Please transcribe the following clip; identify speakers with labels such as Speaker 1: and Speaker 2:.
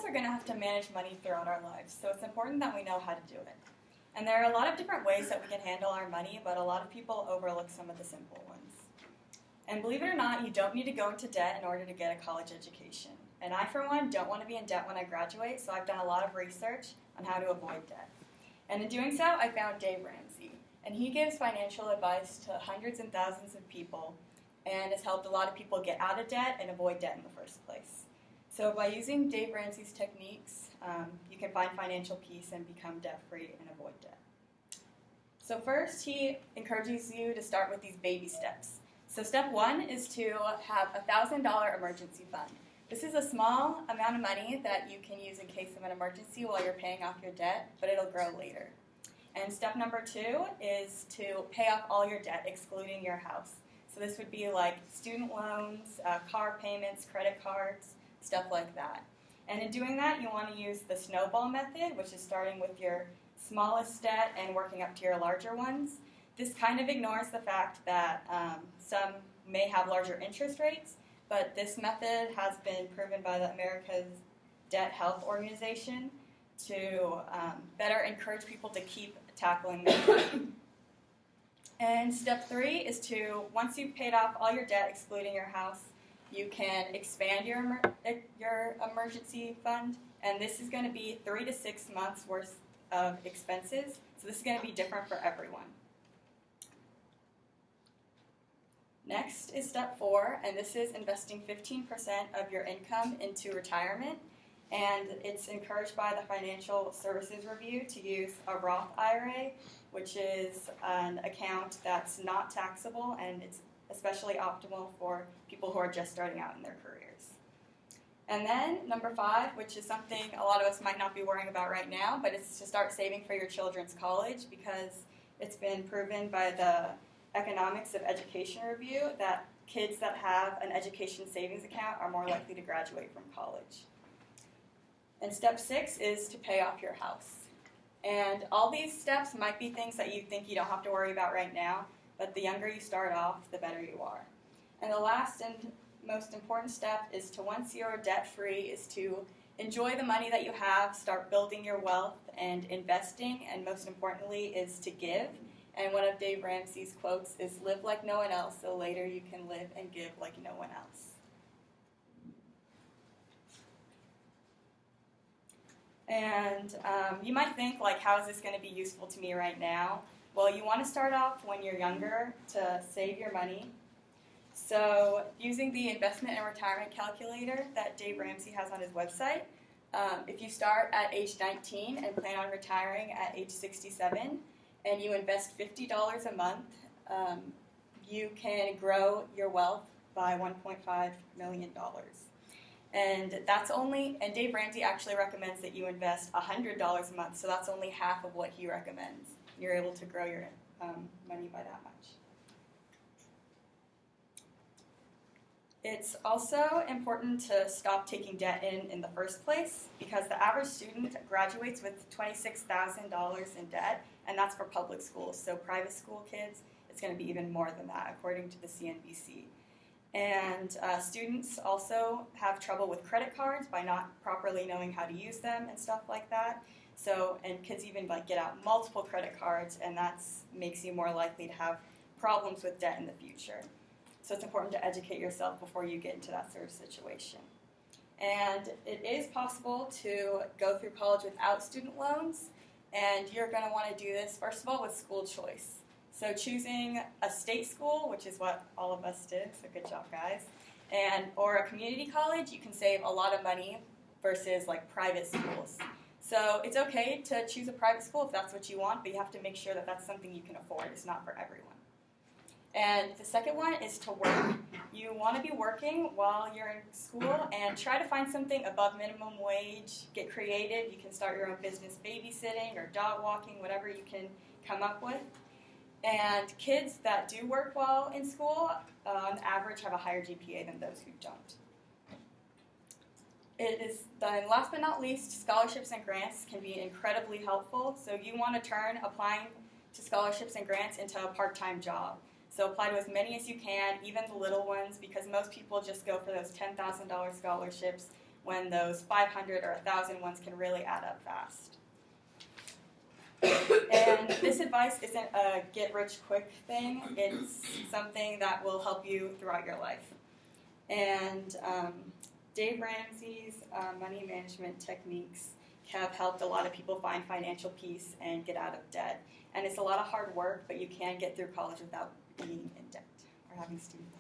Speaker 1: are going to have to manage money throughout our lives, so it's important that we know how to do it. And there are a lot of different ways that we can handle our money, but a lot of people overlook some of the simple ones. And believe it or not, you don't need to go into debt in order to get a college education. And I, for one, don't want to be in debt when I graduate, so I've done a lot of research on how to avoid debt. And in doing so, I found Dave Ramsey. And he gives financial advice to hundreds and thousands of people and has helped a lot of people get out of debt and avoid debt in the first place. So by using Dave Ramsey's techniques, you can find financial peace and become debt-free and avoid debt. So first, he encourages you to start with these baby steps. So step one is to have a $1,000 emergency fund. This is a small amount of money that you can use in case of an emergency while you're paying off your debt, but it'll grow later. And step number two is to pay off all your debt, excluding your house. So this would be like student loans, car payments, credit cards, stuff like that. And in doing that, you want to use the snowball method, which is starting with your smallest debt and working up to your larger ones. This kind of ignores the fact that some may have larger interest rates, but this method has been proven by the America's Debt Health Organization to better encourage people to keep tackling their money. And step three is to, once you've paid off all your debt, excluding your house, you can expand your emergency fund, and this is going to be 3 to 6 months worth of expenses, so this is going to be different for everyone. Next is step four, and this is investing 15% of your income into retirement, and it's encouraged by the Financial Services Review to use a Roth IRA, which is an account that's not taxable, and it's especially optimal for people who are just starting out in their careers. And then number five, which is something a lot of us might not be worrying about right now, but it's to start saving for your children's college, because it's been proven by the Economics of Education Review that kids that have an education savings account are more likely to graduate from college. And step six is to pay off your house. And all these steps might be things that you think you don't have to worry about right now, but the younger you start off, the better you are. And the last and most important step is to, once you're debt-free, is to enjoy the money that you have, start building your wealth and investing, and most importantly is to give. And one of Dave Ramsey's quotes is, "Live like no one else, so later you can live and give like no one else." And you might think, like, how is this going to be useful to me right now? Well, you want to start off when you're younger to save your money. So using the investment and retirement calculator that Dave Ramsey has on his website, if you start at age 19 and plan on retiring at age 67, and you invest $50 a month, you can grow your wealth by $1.5 million. And Dave Ramsey actually recommends that you invest $100 a month, so that's only half of what he recommends. You're able to grow your money by that much. It's also important to stop taking debt in the first place, because the average student graduates with $26,000 in debt, and that's for public schools. So private school kids, it's going to be even more than that, according to the CNBC. And students also have trouble with credit cards by not properly knowing how to use them and stuff like that. And kids even get out multiple credit cards, and that makes you more likely to have problems with debt in the future. So it's important to educate yourself before you get into that sort of situation. And it is possible to go through college without student loans, and you're going to want to do this, first of all, with school choice. So choosing a state school, which is what all of us did, so good job, guys, or a community college, you can save a lot of money versus private schools. So it's okay to choose a private school if that's what you want, but you have to make sure that that's something you can afford. It's not for everyone. And the second one is to work. You want to be working while you're in school, and try to find something above minimum wage. Get creative. You can start your own business, babysitting or dog walking, whatever you can come up with. And kids that do work while in school, on average, have a higher GPA than those who don't. Then last but not least, scholarships and grants can be incredibly helpful. So you want to turn applying to scholarships and grants into a part-time job. So apply to as many as you can, even the little ones, because most people just go for those $10,000 scholarships when those 500 or 1,000 ones can really add up fast. And this advice isn't a get-rich-quick thing. It's something that will help you throughout your life. And Dave Ramsey's money management techniques have helped a lot of people find financial peace and get out of debt. And it's a lot of hard work, but you can get through college without being in debt or having student debt.